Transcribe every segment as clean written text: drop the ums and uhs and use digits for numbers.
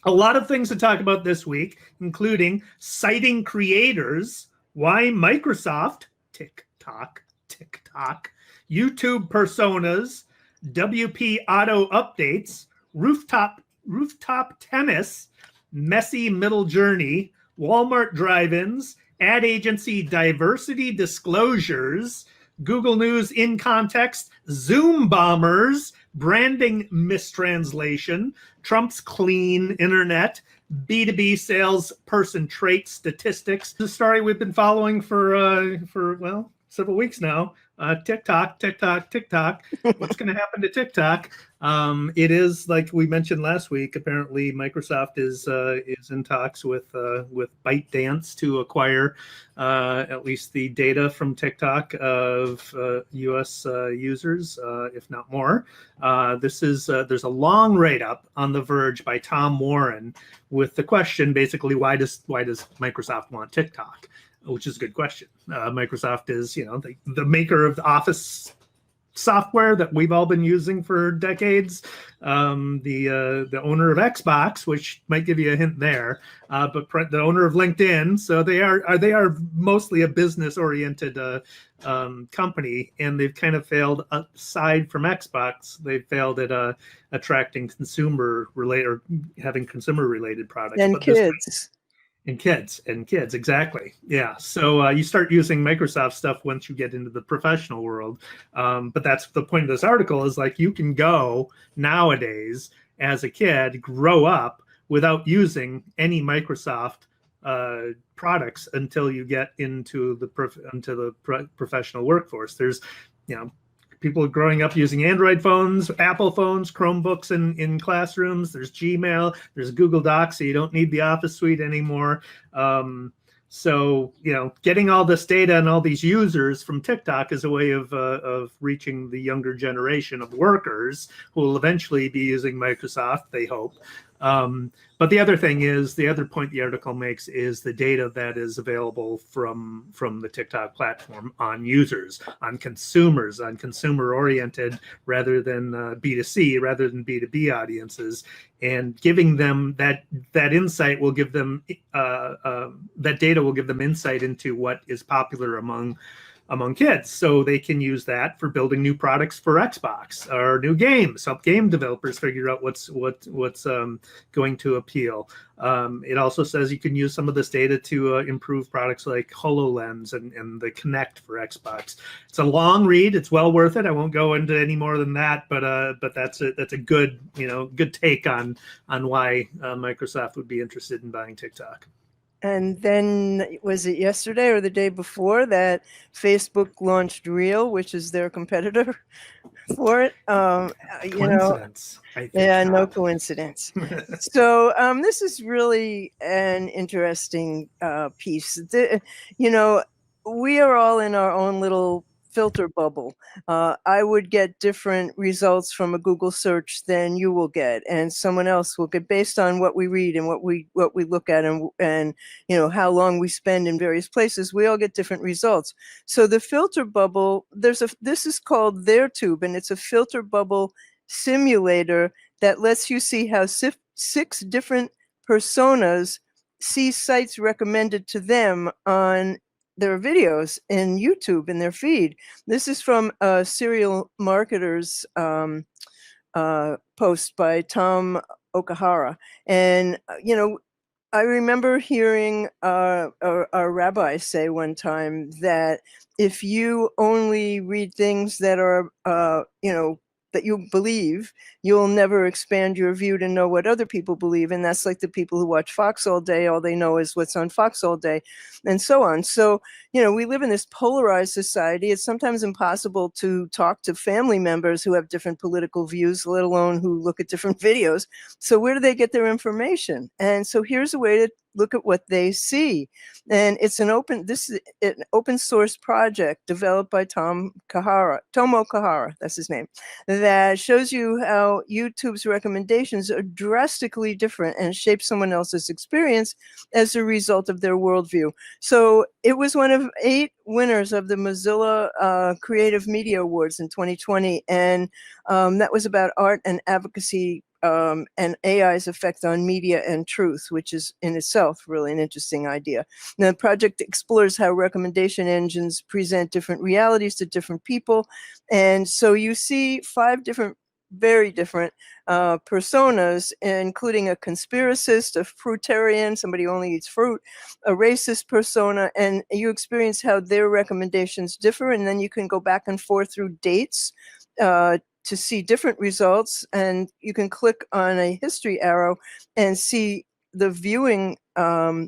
A lot of things to talk about this week, including citing creators, why Microsoft, TikTok, YouTube personas, WP auto updates, rooftop tennis, messy middle journey, Walmart drive-ins, ad agency diversity disclosures, Google News in context, Zoombombers, branding mistranslation, Trump's clean internet, B2B salesperson trait statistics. The story we've been following for well, several weeks now. TikTok. What's going to happen to TikTok? It is, like we mentioned last week, apparently Microsoft is in talks with ByteDance to acquire at least the data from TikTok of U.S. users, if not more. There's a long write-up on The Verge by Tom Warren with the question, basically, why does Microsoft want TikTok? Which is a good question. Microsoft is, the maker of the Office software that we've all been using for decades. The owner of Xbox, which might give you a hint there, but the owner of LinkedIn. So they are mostly a business-oriented company, and they've kind of failed. Aside from Xbox, they've failed at attracting having consumer-related products. And kids. And kids, exactly. Yeah. So you start using Microsoft stuff once you get into the professional world. But that's the point of this article, is like, you can go nowadays as a kid, grow up without using any Microsoft products until you get into the professional workforce. There's, people growing up using Android phones, Apple phones, Chromebooks in classrooms. There's Gmail, there's Google Docs, so you don't need the Office suite anymore. So, getting all this data and all these users from TikTok is a way of reaching the younger generation of workers who will eventually be using Microsoft, they hope. But the other point the article makes is the data that is available from the TikTok platform on users, on consumers, on consumer-oriented rather than B2C, rather than B2B audiences, and giving them that insight will give them that data will give them insight into what is popular among kids, so they can use that for building new products for Xbox or new games. Help game developers figure out what's going to appeal. It also says you can use some of this data to improve products like HoloLens and the Kinect for Xbox. It's a long read. It's well worth it. I won't go into any more than that, but that's a good take on why Microsoft would be interested in buying TikTok. And then, was it yesterday or the day before that Facebook launched Reel, which is their competitor for it? Coincidence, I think. Yeah, no coincidence. So this is really an interesting piece. We are all in our own little filter bubble. I would get different results from a Google search than you will get, and someone else will get, based on what we read and what we look at, and how long we spend in various places. We all get different results. So the filter bubble, this is called TheirTube, and it's a filter bubble simulator that lets you see how 6 different personas see sites recommended to them on their videos in YouTube in their feed. This is from a Serial Marketer's post by Tom Okahara. And, I remember hearing a rabbi say one time that if you only read things that are, that you believe, you'll never expand your view to know what other people believe. And that's like the people who watch Fox all day, all they know is what's on Fox all day, and so on. So, we live in this polarized society. It's sometimes impossible to talk to family members who have different political views, let alone who look at different videos. So where do they get their information? And so here's a way to look at what they see. And it's an open source project developed by Tomo Kahara, that's his name, that shows you how YouTube's recommendations are drastically different and shape someone else's experience as a result of their worldview. So it was one of 8 winners of the Mozilla Creative Media Awards in 2020. And that was about art and advocacy and AI's effect on media and truth, which is in itself really an interesting idea. Now, the project explores how recommendation engines present different realities to different people. And so you see 5 different, very different personas, including a conspiracist, a fruitarian, somebody who only eats fruit, a racist persona, and you experience how their recommendations differ. And then you can go back and forth through dates to see different results, and you can click on a history arrow and see the viewing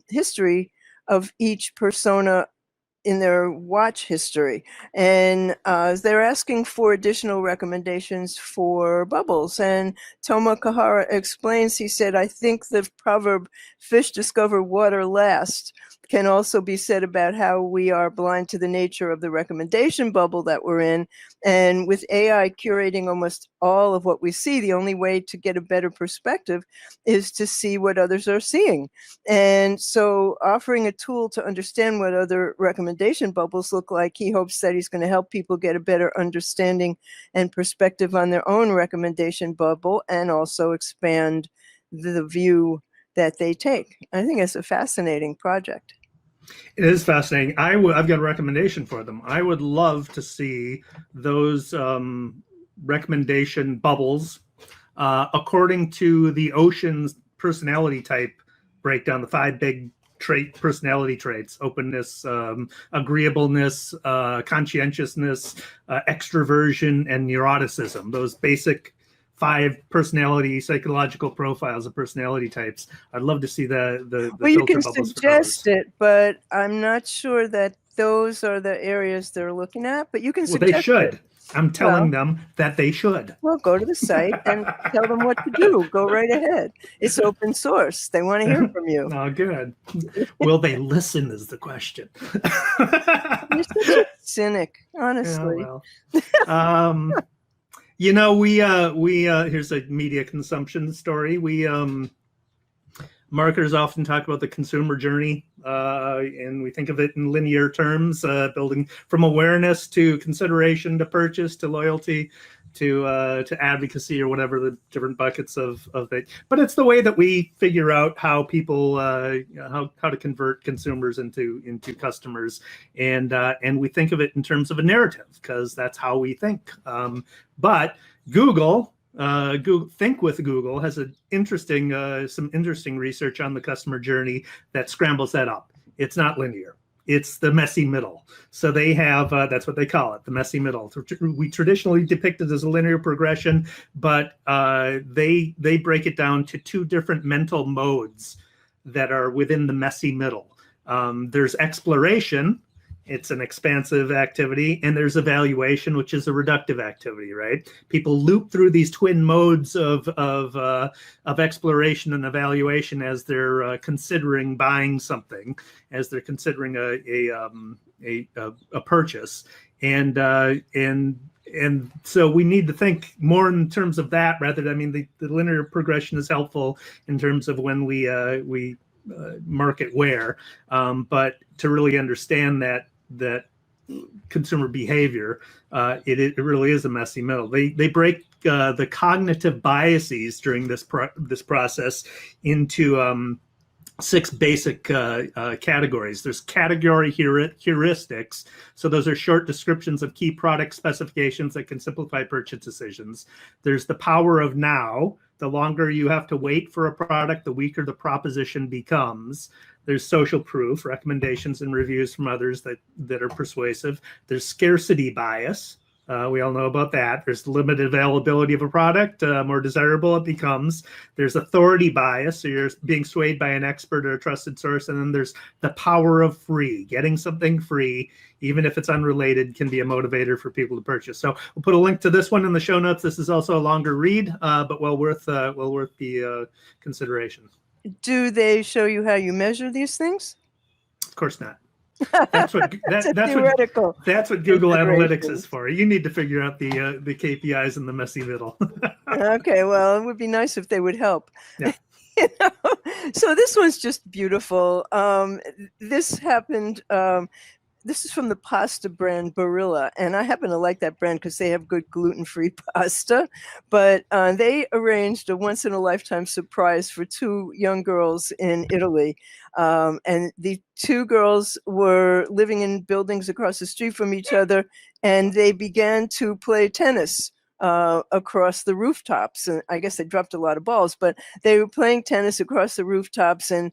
history of each persona in their watch history. And they're asking for additional recommendations for bubbles. And Toma Kahara explains, he said, I think the proverb, fish discover water last, can also be said about how we are blind to the nature of the recommendation bubble that we're in. And with AI curating almost all of what we see, the only way to get a better perspective is to see what others are seeing. And so offering a tool to understand what other recommendation bubbles look like, he hopes that he's going to help people get a better understanding and perspective on their own recommendation bubble, and also expand the view that they take. I think it's a fascinating project. It is fascinating. I've got a recommendation for them. I would love to see those recommendation bubbles according to the Ocean's personality type breakdown, the 5 big personality traits: openness, agreeableness, conscientiousness, extroversion, and neuroticism. Those basic 5 psychological profiles of personality types. I'd love to see the well, you can bubbles suggest it, but I'm not sure that those are the areas they're looking at. But you can suggest they should. It. I'm telling them that they should. Well, go to the site and tell them what to do. Go right ahead. It's open source. They want to hear from you. Oh, good. Will they listen is the question. You're such a cynic, honestly. Yeah, well. You know, we here's a media consumption story. Marketers often talk about the consumer journey, and we think of it in linear terms, building from awareness to consideration to purchase to loyalty to advocacy, or whatever the different buckets of it. But it's the way that we figure out how people how to convert consumers into customers, and we think of it in terms of a narrative, because that's how we think. But Google Think with Google has some interesting research on the customer journey that scrambles that up. It's not linear. It's the messy middle. So they have, that's what they call it, the messy middle. We traditionally depict it as a linear progression, but they break it down to 2 different mental modes that are within the messy middle. There's exploration. It's an expansive activity, and there's evaluation, which is a reductive activity, right? People loop through these twin modes of exploration and evaluation as they're considering buying something, as they're considering a purchase, and so we need to think more in terms of that rather than, I mean, the linear progression is helpful in terms of when we market where, but to really understand that consumer behavior, it really is a messy middle. They break the cognitive biases during this process into 6 basic categories. There's category heuristics. So those are short descriptions of key product specifications that can simplify purchase decisions. There's the power of now. The longer you have to wait for a product, the weaker the proposition becomes. There's social proof, recommendations and reviews from others that are persuasive. There's scarcity bias. We all know about that. There's limited availability of a product, more desirable it becomes. There's authority bias, so you're being swayed by an expert or a trusted source. And then there's the power of free. Getting something free, even if it's unrelated, can be a motivator for people to purchase. So we'll put a link to this one in the show notes. This is also a longer read, but well worth the consideration. Do they show you how you measure these things? Of course not. That's what that's what Google Analytics is for. You need to figure out the KPIs in the messy middle. Okay, well, it would be nice if they would help. Yeah. So this one's just beautiful. This happened this is from the pasta brand Barilla, and I happen to like that brand because they have good gluten-free pasta. But they arranged a once-in-a-lifetime surprise for two young girls in Italy. And the two girls were living in buildings across the street from each other, and they began to play tennis across the rooftops. And I guess they dropped a lot of balls, but they were playing tennis across the rooftops, and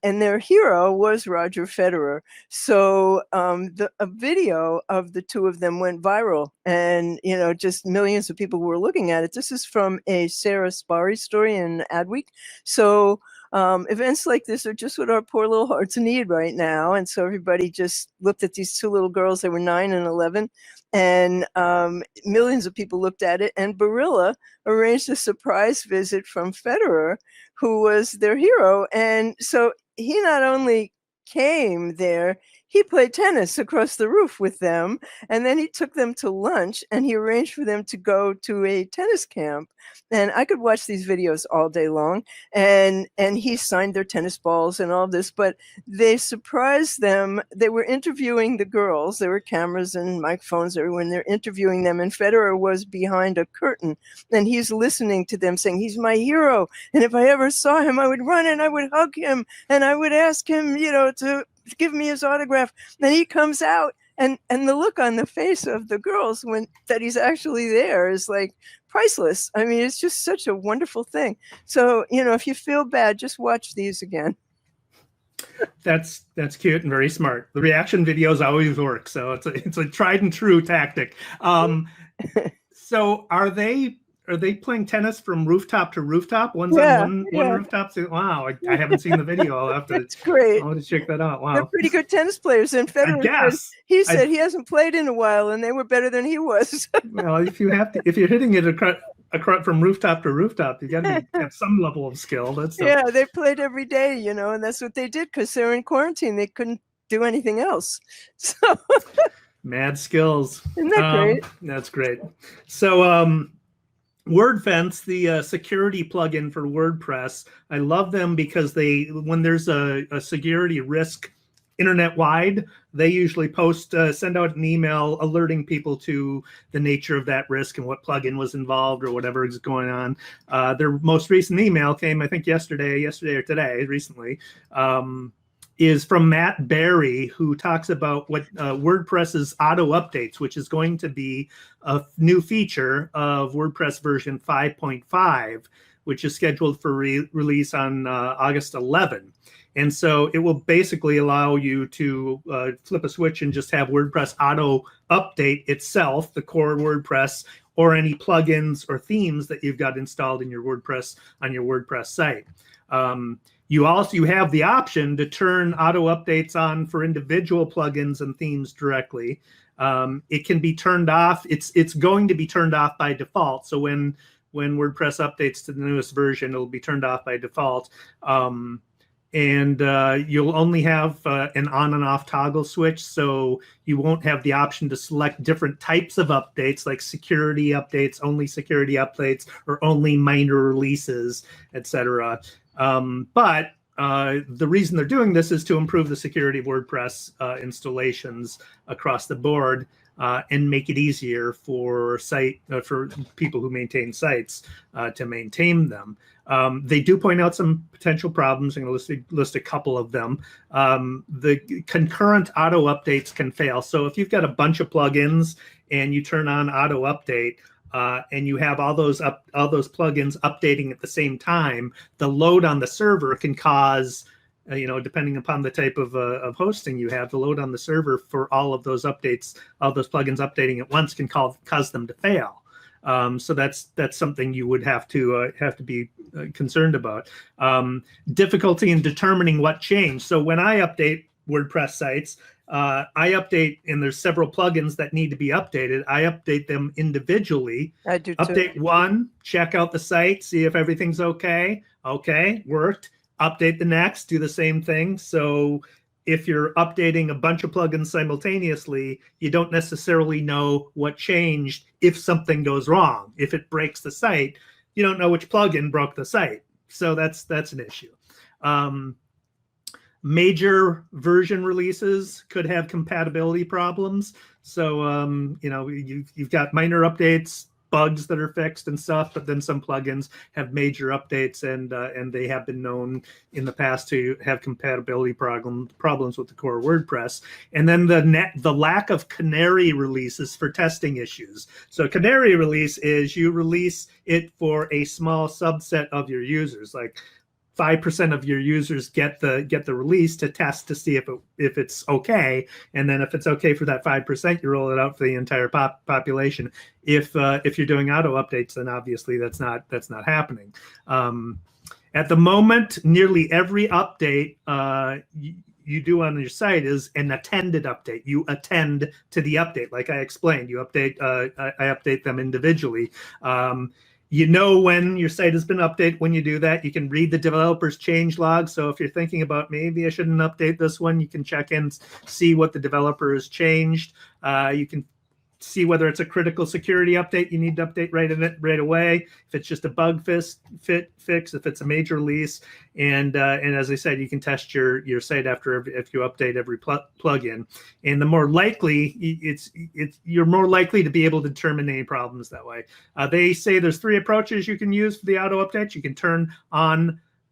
their hero was Roger Federer. So a video of the two of them went viral, and just millions of people were looking at it. This is from a Sarah Sparry story in Adweek. So events like this are just what our poor little hearts need right now. And so everybody just looked at these two little girls. They were 9 and 11. And millions of people looked at it. And Barilla arranged a surprise visit from Federer, who was their hero. And so he not only came there, he played tennis across the roof with them. And then he took them to lunch, and he arranged for them to go to a tennis camp. And I could watch these videos all day long. And he signed their tennis balls and all this, but they surprised them. They were interviewing the girls. There were cameras and microphones everywhere, and they're interviewing them. And Federer was behind a curtain, and he's listening to them saying, he's my hero. And if I ever saw him, I would run and I would hug him, and I would ask him, to give me his autograph. Then he comes out, and the look on the face of the girls that he's actually there is like priceless. I mean, it's just such a wonderful thing. So, if you feel bad, just watch these again. That's cute and very smart. The reaction videos always work, so it's a tried and true tactic. So are they playing tennis from rooftop to rooftop? One's on one rooftop. Wow, I haven't seen the video. I'll have to. It's great. I'll have to check that out. Wow, they're pretty good tennis players. And Federer said he hasn't played in a while, and they were better than he was. Well, if you're hitting it across from rooftop to rooftop, you got to have some level of skill. They played every day, and that's what they did because they were in quarantine. They couldn't do anything else. So mad skills. Isn't that great? That's great. So WordFence, the security plugin for WordPress, I love them because when there's a security risk internet-wide, they usually send out an email alerting people to the nature of that risk and what plugin was involved or whatever is going on. Their most recent email came, I think, yesterday or today, recently, is from Matt Berry, who talks about what WordPress's auto updates, which is going to be a new feature of WordPress version 5.5, which is scheduled for release on August 11. And so it will basically allow you to flip a switch and just have WordPress auto update itself, the core WordPress, or any plugins or themes that you've got installed in your WordPress on your WordPress site. You have the option to turn auto updates on for individual plugins and themes directly. It can be turned off. It's going to be turned off by default. So when WordPress updates to the newest version, it'll be turned off by default. And you'll only have an on and off toggle switch, so you won't have the option to select different types of updates, like security updates, or only minor releases, etc. But the reason they're doing this is to improve the security of WordPress installations across the board and make it easier for people who maintain sites to maintain them. They do point out some potential problems. I'm going to list a couple of them. The concurrent auto updates can fail. So if you've got a bunch of plugins and you turn on auto update, and you have all those plugins updating at the same time, the load on the server can cause, depending upon the type of hosting you have, the load on the server for all of those updates, all those plugins updating at once can cause them to fail. So that's something you would have to be concerned about. Difficulty in determining what changed. So when I update WordPress sites, I update, and there's several plugins that need to be updated. I update them individually. I do too. Update one, check out the site, see if everything's okay. Okay, worked. Update the next, do the same thing. So if you're updating a bunch of plugins simultaneously, you don't necessarily know what changed if something goes wrong. If it breaks the site, you don't know which plugin broke the site. So that's an issue. major version releases could have compatibility problems. So, you've got minor updates, bugs that are fixed and stuff, but then some plugins have major updates, and they have been known in the past to have compatibility problems with the core WordPress. And then the lack of canary releases for testing issues. So a canary release is you release it for a small subset of your users, like 5% of your users get the release to test to see if it's okay, and then if it's okay for that 5%, you roll it out for the entire population. If you're doing auto updates, then obviously that's not happening. At the moment, nearly every update you do on your site is an attended update. You attend to the update, like I explained. You update. I update them individually. You know when your site has been updated when you do that. You can read the developer's change log. So if you're thinking about maybe I shouldn't update this one, you can check in, see what the developer has changed. You can see whether it's a critical security update you need to update right away. If it's just a bug fix, if it's a major release, and as I said, you can test your site if you update every plugin. And the more likely you're more likely to be able to determine any problems that way. They say there's 3 approaches you can use for the auto updates. You can turn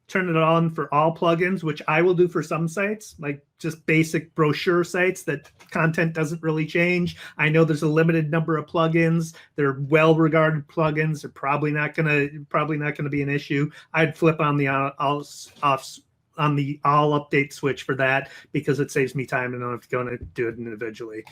it on for all plugins, which I will do for some sites, like just basic brochure sites that content doesn't really change. I know there's a limited number of plugins. They're well-regarded plugins. They're probably not gonna be an issue. I'd flip on the all update switch for that because it saves me time and I don't have to go and do it individually.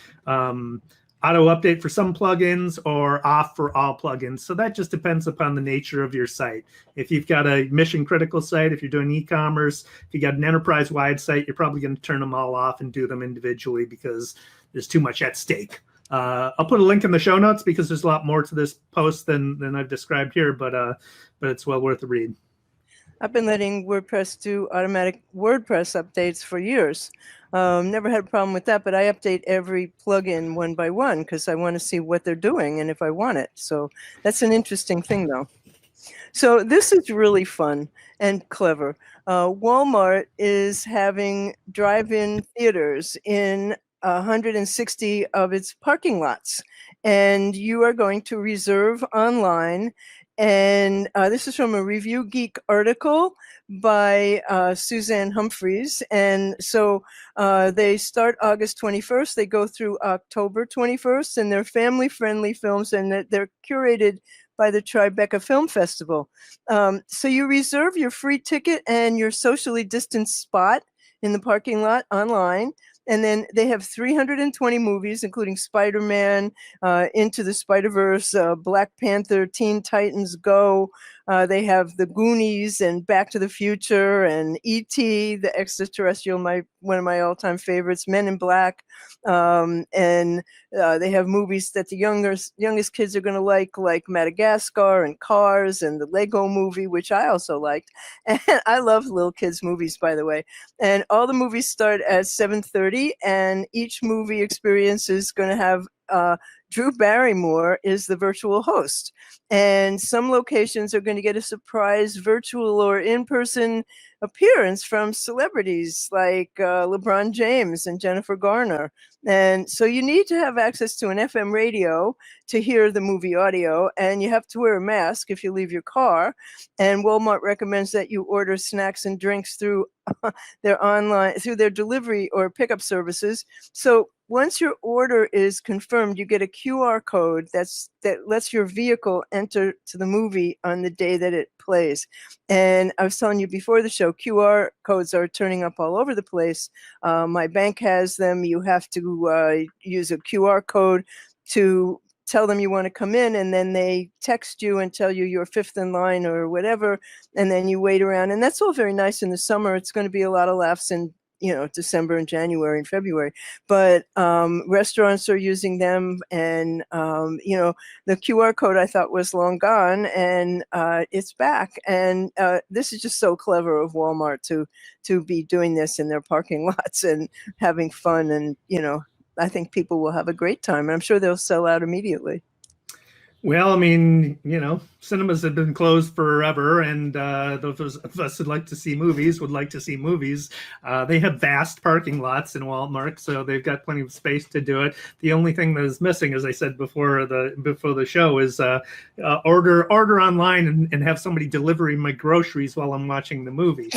Auto update for some plugins or off for all plugins. So that just depends upon the nature of your site. If you've got a mission critical site, if you're doing e-commerce, if you got an enterprise wide site, you're probably going to turn them all off and do them individually because there's too much at stake. I'll put a link in the show notes because there's a lot more to this post than I've described here, but it's well worth a read. I've been letting WordPress do automatic WordPress updates for years. Never had a problem with that, but I update every plugin one by one because I want to see what they're doing and if I want it. So that's an interesting thing, though. So this is really fun and clever. Walmart is having drive-in theaters in 160 of its parking lots, and you are going to reserve online. And this is from a Review Geek article by Suzanne Humphreys. And so they start August 21st. They go through October 21st, and they're family-friendly films, and they're curated by the Tribeca Film Festival. So you reserve your free ticket and your socially distanced spot in the parking lot online. And then they have 320 movies, including Spider-Man, Into the Spider-Verse, Black Panther, Teen Titans Go. They have The Goonies and Back to the Future and E.T., the extraterrestrial, one of my all-time favorites, Men in Black. And they have movies that the youngest kids are going to like Madagascar and Cars and the Lego Movie, which I also liked. And I love little kids' movies, by the way. And all the movies start at 7:30, and each movie experience is going to have Drew Barrymore is the virtual host. And some locations are going to get a surprise virtual or in-person appearance from celebrities like LeBron James and Jennifer Garner. And so you need to have access to an FM radio to hear the movie audio, and you have to wear a mask if you leave your car. And Walmart recommends that you order snacks and drinks through their delivery or pickup services. So once your order is confirmed, you get a QR code that lets your vehicle enter to the movie on the day that it plays. And I was telling you before the show, QR codes are turning up all over the place. My bank has them. You have to use a QR code to tell them you want to come in, and then they text you and tell you you're fifth in line or whatever, and then you wait around. And that's all very nice in the summer. It's going to be a lot of laughs in December and January and February, but restaurants are using them, and the QR code I thought was long gone, and it's back. And this is just so clever of Walmart to be doing this in their parking lots and having fun, and I think people will have a great time, and I'm sure they'll sell out immediately. Well, I mean, cinemas have been closed forever, and those of us who'd like to see movies would like to see movies. They have vast parking lots in Walmart, so they've got plenty of space to do it. The only thing that is missing, as I said before the show, is order online and have somebody delivering my groceries while I'm watching the movie.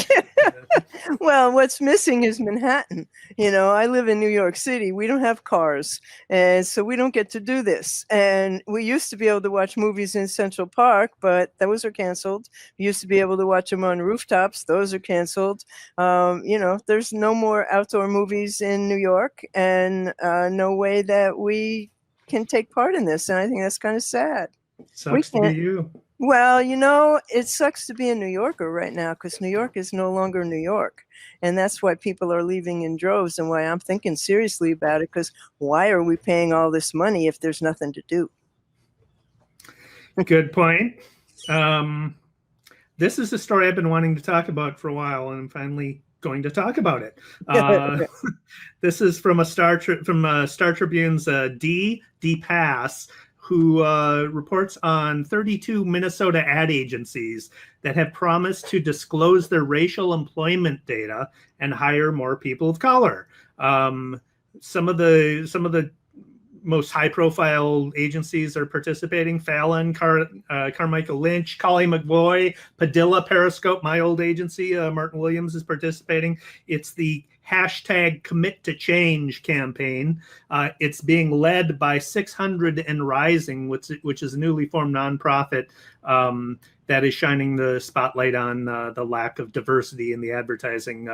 Well, what's missing is Manhattan. I live in New York City. We don't have cars, and so we don't get to do this. And we used to be able to watch movies in Central Park, but those are canceled. We used to be able to watch them on rooftops. Those are canceled. There's no more outdoor movies in New York, and no way that we can take part in this. And I think that's kind of sad. Sucks to be you. Well, it sucks to be a New Yorker right now because New York is no longer New York. And that's why people are leaving in droves and why I'm thinking seriously about it, because why are we paying all this money if there's nothing to do? Good point. This is a story I've been wanting to talk about for a while, and I'm finally going to talk about it. This is from Star Tribune's D Pass, who reports on 32 Minnesota ad agencies that have promised to disclose their racial employment data and hire more people of color. Some of the most high-profile agencies are participating: Fallon, Carmichael Lynch, Collie McVoy, Padilla, Periscope, my old agency, Martin Williams is participating. It's the #CommitToChange campaign. It's being led by 600 and Rising, which is a newly formed nonprofit that is shining the spotlight on the lack of diversity in the advertising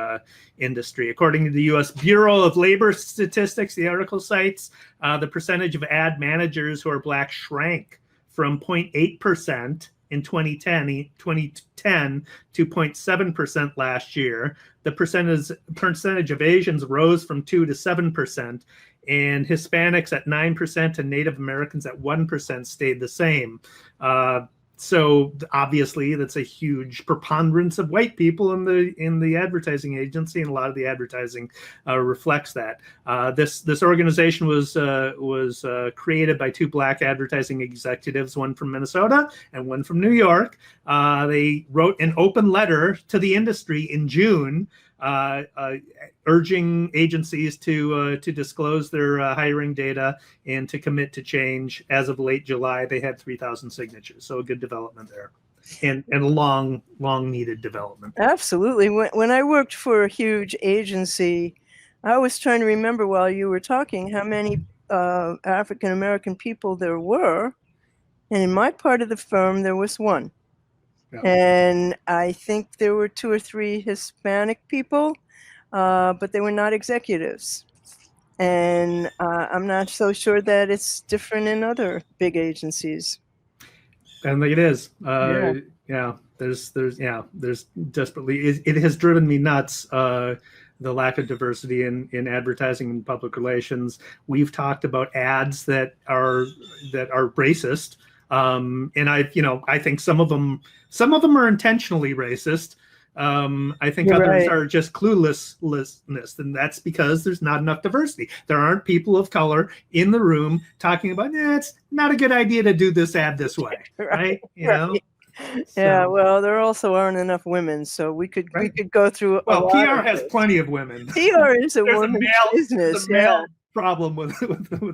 industry. According to the U.S. Bureau of Labor Statistics, the article cites the percentage of ad managers who are Black shrank from 0.8% in 2010 to 0.7% last year. The percentage of Asians rose from 2 to 7%, and Hispanics at 9% and Native Americans at 1% stayed the same. So obviously, that's a huge preponderance of white people in the advertising agency, and a lot of the advertising reflects that. This organization was created by two Black advertising executives, one from Minnesota and one from New York. They wrote an open letter to the industry in June, urging agencies to disclose their hiring data and to commit to change. As of late July, they had 3,000 signatures. So a good development there, and a long needed development. Absolutely. When I worked for a huge agency, I was trying to remember while you were talking how many African American people there were. And in my part of the firm, there was one. Yeah. And I think there were 2 or 3 Hispanic people, but they were not executives. And I'm not so sure that it's different in other big agencies. And like it is. There's desperately, it has driven me nuts, the lack of diversity in advertising and public relations. We've talked about ads that are racist. And I think some of them are intentionally racist. I think others are just cluelessness, and that's because there's not enough diversity. There aren't people of color in the room talking about, it's not a good idea to do this ad this way, right? Yeah, well, there also aren't enough women, so we could go through. Well, PR has plenty of women. PR is a woman's business. Problem with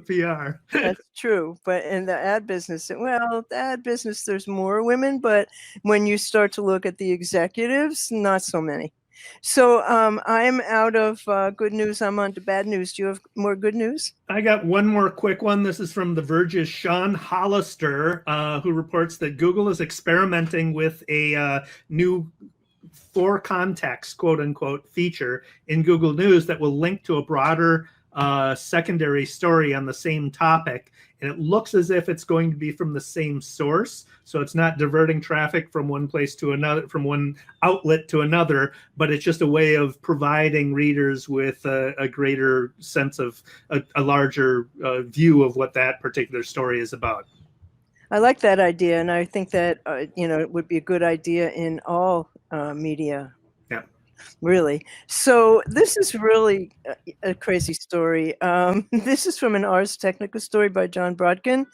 PR. That's true, but in the ad business, there's more women, but when you start to look at the executives, not so many. So I'm out of good news. I'm on to bad news. Do you have more good news? I got one more quick one. This is from The Verge's Sean Hollister, who reports that Google is experimenting with a new for context, quote unquote, feature in Google News that will link to a broader secondary story on the same topic, and it looks as if it's going to be from the same source, so it's not diverting traffic from one place to another, from one outlet to another, but it's just a way of providing readers with a greater sense of a larger view of what that particular story is about. I like that idea, and I think that it would be a good idea in all media. Yeah. Really. So this is really a crazy story. This is from an Ars Technica story by John Brodkin.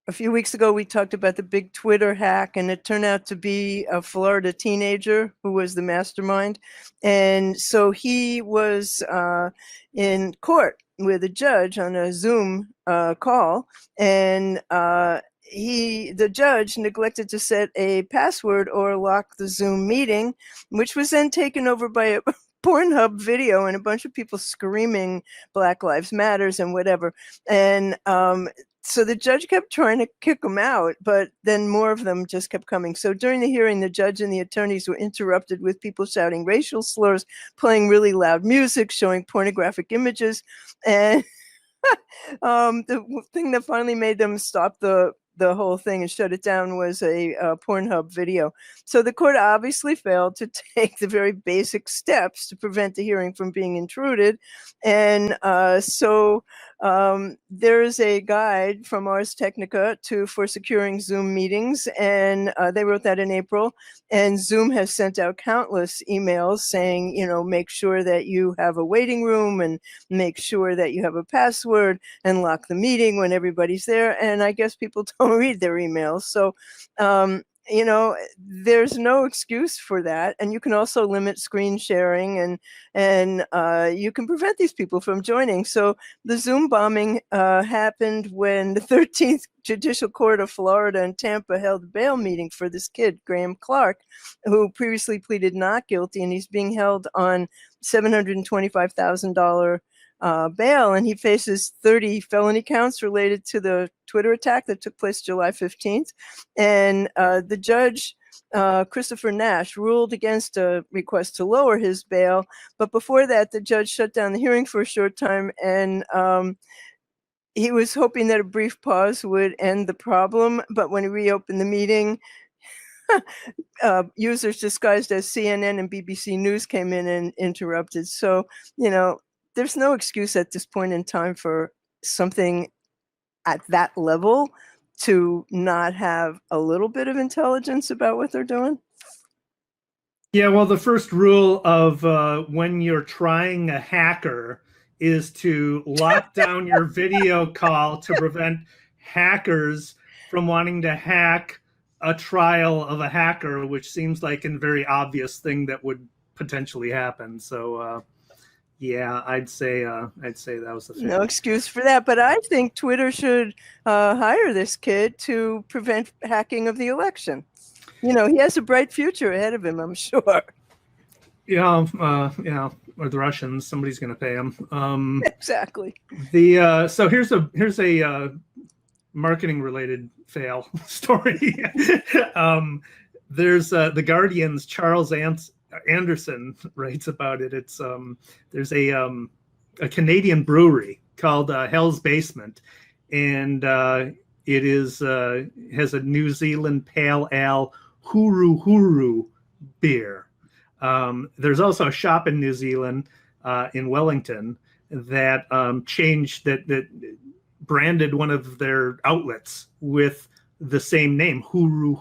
a few weeks ago, we talked about the big Twitter hack, and it turned out to be a Florida teenager who was the mastermind. And so he was in court with a judge on a Zoom call, and the judge neglected to set a password or lock the Zoom meeting, which was then taken over by a Pornhub video and a bunch of people screaming Black Lives Matters and whatever. And so the judge kept trying to kick them out, but then more of them just kept coming. So during the hearing, the judge and the attorneys were interrupted with people shouting racial slurs, playing really loud music, showing pornographic images. And the thing that finally made them stop the whole thing and shut it down was a Pornhub video. So the court obviously failed to take the very basic steps to prevent the hearing from being intruded. And so there is a guide from Ars Technica for securing Zoom meetings, and they wrote that in April. And Zoom has sent out countless emails saying, make sure that you have a waiting room and make sure that you have a password and lock the meeting when everybody's there. And I guess people don't read their emails. So, there's no excuse for that. And you can also limit screen sharing, and you can prevent these people from joining. So the Zoom bombing happened when the 13th Judicial Court of Florida in Tampa held a bail meeting for this kid, Graham Clark, who previously pleaded not guilty, and he's being held on $725,000 bail, and he faces 30 felony counts related to the Twitter attack that took place July 15th. And the judge, Christopher Nash, ruled against a request to lower his bail. But before that, the judge shut down the hearing for a short time, and he was hoping that a brief pause would end the problem. But when he reopened the meeting, users disguised as CNN and BBC News came in and interrupted. So, there's no excuse at this point in time for something at that level to not have a little bit of intelligence about what they're doing. Yeah, well, the first rule of when you're trying a hacker is to lock down your video call to prevent hackers from wanting to hack a trial of a hacker, which seems like a very obvious thing that would potentially happen. So, yeah, I'd say that was the no excuse for that. But I think Twitter should hire this kid to prevent hacking of the election. He has a bright future ahead of him, I'm sure. Yeah, or the Russians. Somebody's going to pay him. Exactly. So here's a marketing related fail story. There's the Guardian's Charles Anderson writes about it. It's there's a Canadian brewery called Hell's Basement, and it is has a New Zealand pale ale huru beer. There's also a shop in New Zealand in Wellington that changed that branded one of their outlets with the same name, huru.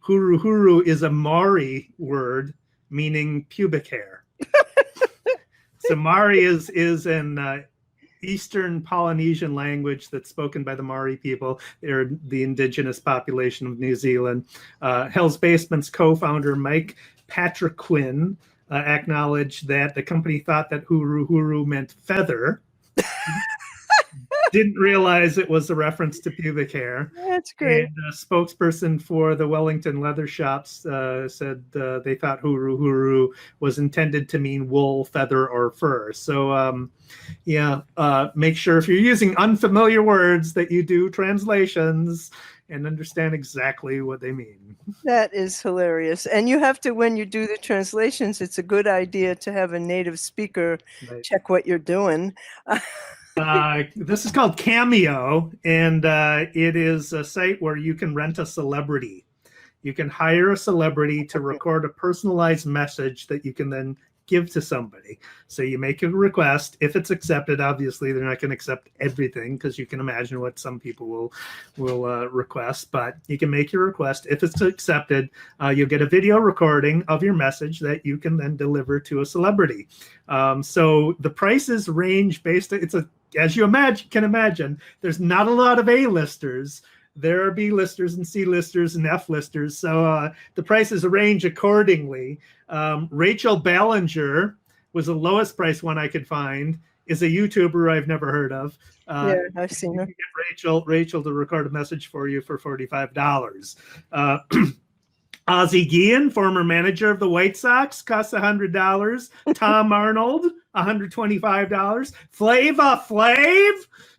Huru is a Maori word meaning pubic hair. So Maori is an Eastern Polynesian language that's spoken by the Maori people. They're the indigenous population of New Zealand. Hell's Basement's co-founder Mike Patriquin acknowledged that the company thought that huru meant feather. Didn't realize it was a reference to pubic hair. That's great. And a spokesperson for the Wellington leather shops said they thought huru was intended to mean wool, feather, or fur. So, make sure if you're using unfamiliar words that you do translations and understand exactly what they mean. That is hilarious. And you have to, when you do the translations, it's a good idea to have a native speaker check what you're doing. This is called Cameo, and it is a site where you can rent a celebrity. You can hire a celebrity to record a personalized message that you can then give to somebody. So you make a request. If it's accepted, obviously they're not going to accept everything because you can imagine what some people will request, but you can make your request. If it's accepted, you'll get a video recording of your message that you can then deliver to a celebrity. So the prices range it's a as you can imagine, there's not a lot of A-listers. There are B-listers and C-listers and F-listers. So the prices range accordingly. Rachel Ballinger was the lowest price one I could find, is a YouTuber I've never heard of. Yeah, I've seen her. You can get Rachel to record a message for you for $45. Ozzie Guillen, former manager of the White Sox, costs $100. Tom Arnold, $125. Flava Flav,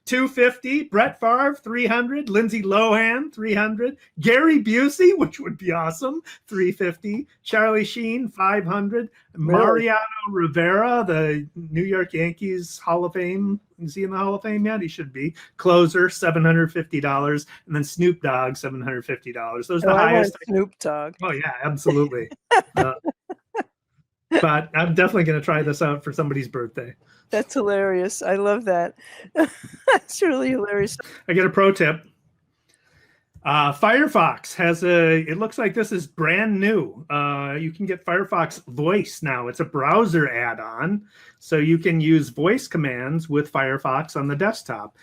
$250. Brett Favre, $300. Lindsay Lohan, $300. Gary Busey, which would be awesome, $350. Charlie Sheen, $500. Mariano Rivera, the New York Yankees Hall of Fame. Is he in the Hall of Fame yet? He should be. Closer, $750. And then Snoop Dogg, $750. Those are the highest. Snoop Dogg. Oh, yeah, absolutely. But I'm definitely going to try this out for somebody's birthday. That's hilarious. I love that. That's really hilarious. I get a pro tip. Firefox has it looks like this is brand new. You can get Firefox Voice now. It's a browser add-on. So you can use voice commands with Firefox on the desktop.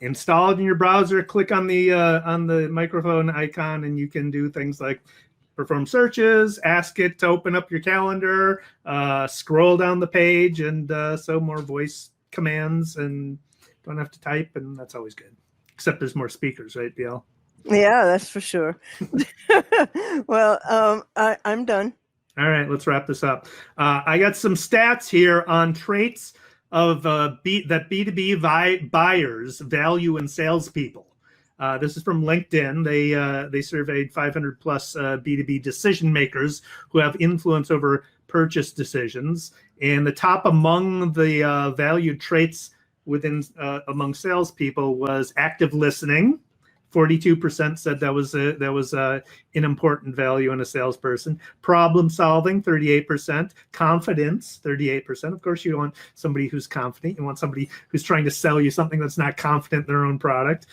Install it in your browser, click on the microphone icon, and you can do things like perform searches, ask it to open up your calendar, scroll down the page, and so more voice commands, and don't have to type, and that's always good. Except there's more speakers, right, BL? Yeah, that's for sure. Well, I'm done. All right, let's wrap this up. I got some stats here on traits of that B2B buyers value in salespeople. This is from LinkedIn. They surveyed 500 plus B2B decision makers who have influence over purchase decisions, and the top among the valued traits among salespeople was active listening. 42% said that was an important value in a salesperson. Problem solving, 38%. Confidence, 38%. Of course, you want somebody who's confident. You want somebody who's trying to sell you something that's not confident in their own product.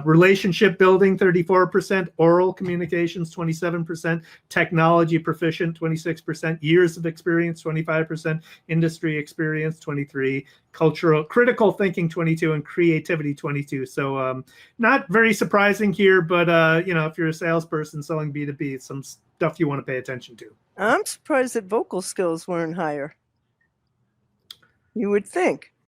Relationship building, 34%. Oral communications, 27%. Technology proficient, 26%. Years of experience, 25%. Industry experience, 23%. Cultural critical thinking, 22%, and creativity, 22%. So not very surprising here, but if you're a salesperson selling B2B, it's some stuff you want to pay attention to. I'm surprised that vocal skills weren't higher. You would think.